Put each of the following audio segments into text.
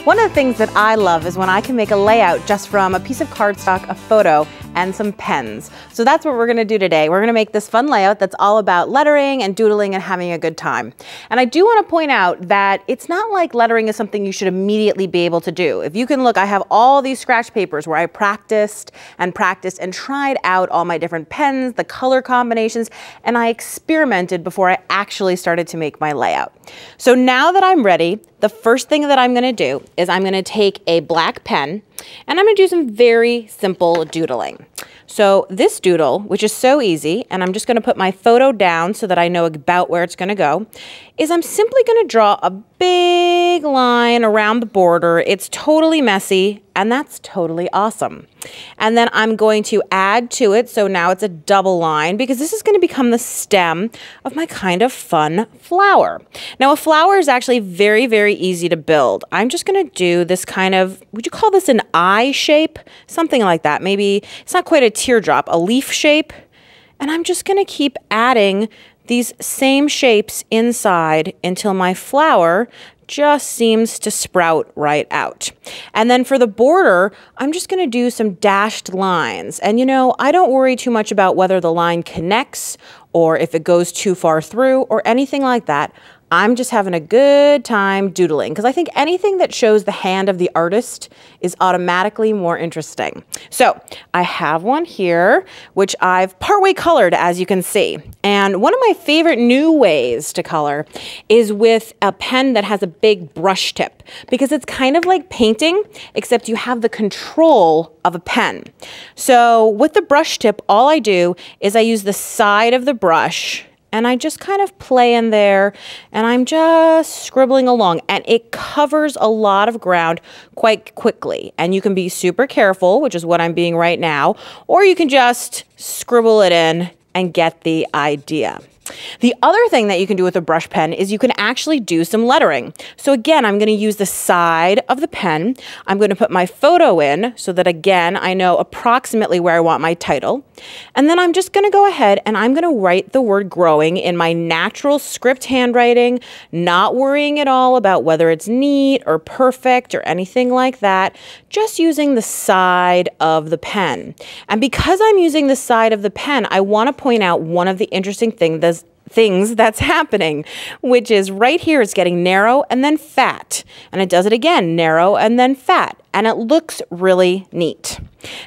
One of the things that I love is when I can make a layout just from a piece of cardstock, a photo, and some pens. So that's what we're gonna do today. We're gonna make this fun layout that's all about lettering and doodling and having a good time. And I do wanna point out that it's not like lettering is something you should immediately be able to do. If you can look, I have all these scratch papers where I practiced and tried out all my different pens, the color combinations, and I experimented before I actually started to make my layout. So now that I'm ready, the first thing that I'm gonna do is I'm gonna take a black pen and I'm gonna do some very simple doodling. So this doodle, which is so easy, and I'm just gonna put my photo down so that I know about where it's gonna go, is I'm simply gonna draw a big line around the border. It's totally messy, and that's totally awesome. And then I'm going to add to it, so now it's a double line, because this is gonna become the stem of my kind of fun flower. Now a flower is actually very, very easy to build. I'm just gonna do this kind of, would you call this an eye shape? Something like that. Maybe it's not quite a teardrop, a leaf shape. And I'm just gonna keep adding these same shapes inside until my flower just seems to sprout right out. And then for the border, I'm just gonna do some dashed lines. And you know, I don't worry too much about whether the line connects or if it goes too far through or anything like that. I'm just having a good time doodling because I think anything that shows the hand of the artist is automatically more interesting. So I have one here, which I've partway colored, as you can see. And one of my favorite new ways to color is with a pen that has a big brush tip, because it's kind of like painting, except you have the control of a pen. So with the brush tip, all I do is I use the side of the brush and I just kind of play in there and I'm just scribbling along, and it covers a lot of ground quite quickly. And you can be super careful, which is what I'm being right now, or you can just scribble it in and get the idea. The other thing that you can do with a brush pen is you can actually do some lettering. So again, I'm going to use the side of the pen. I'm going to put my photo in so that again, I know approximately where I want my title. And then I'm just going to go ahead and I'm going to write the word growing in my natural script handwriting, not worrying at all about whether it's neat or perfect or anything like that, just using the side of the pen. And because I'm using the side of the pen, I want to point out one of the interesting things that's happening, which is right here it's getting narrow and then fat. And it does it again, narrow and then fat. And it looks really neat.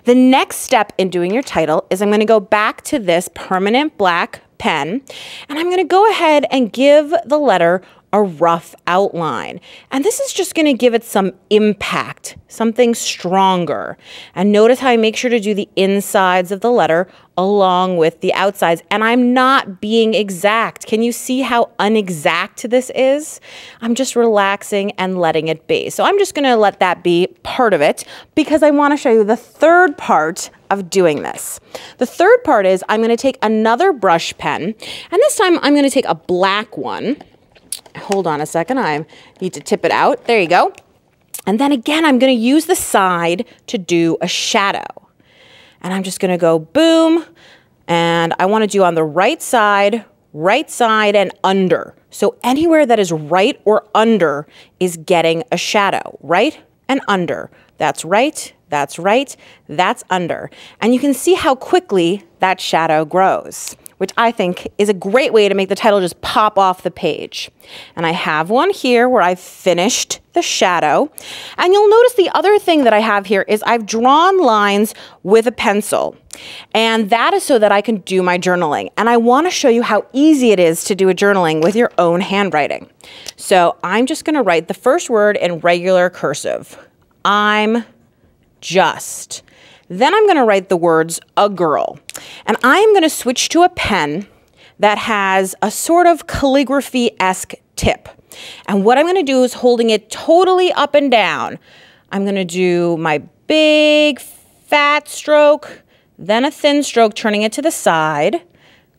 The next step in doing your title is I'm going to go back to this permanent black pen and I'm going to go ahead and give the letter a rough outline. And this is just going to give it some impact, something stronger. And notice how I make sure to do the insides of the letter along with the outsides. And I'm not being exact. Can you see how unexact this is? I'm just relaxing and letting it be. So I'm just going to let that be part of it because I want to show you the third part of doing this. The third part is I'm going to take another brush pen, and this time I'm going to take a black one. Hold on a second, I need to tip it out. There you go. And then again, I'm going to use the side to do a shadow. And I'm just going to go boom. And I want to do on the right side and under. So anywhere that is right or under is getting a shadow. Right and under. That's right, that's right, that's under. And you can see how quickly that shadow grows, which I think is a great way to make the title just pop off the page. And I have one here where I've finished the shadow. And you'll notice the other thing that I have here is I've drawn lines with a pencil. And that is so that I can do my journaling. And I want to show you how easy it is to do a journaling with your own handwriting. So I'm just going to write the first word in regular cursive. I'm just. Then I'm going to write the words a girl. And I am going to switch to a pen that has a sort of calligraphy-esque tip. And what I'm going to do is holding it totally up and down. I'm going to do my big fat stroke, then a thin stroke, turning it to the side,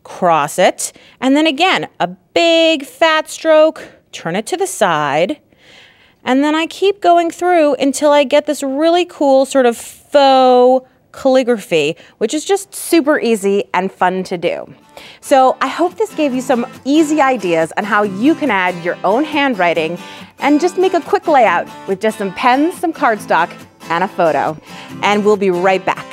cross it, and then again, a big fat stroke, turn it to the side, and then I keep going through until I get this really cool sort of faux calligraphy, which is just super easy and fun to do. So I hope this gave you some easy ideas on how you can add your own handwriting and just make a quick layout with just some pens, some cardstock, and a photo. And we'll be right back.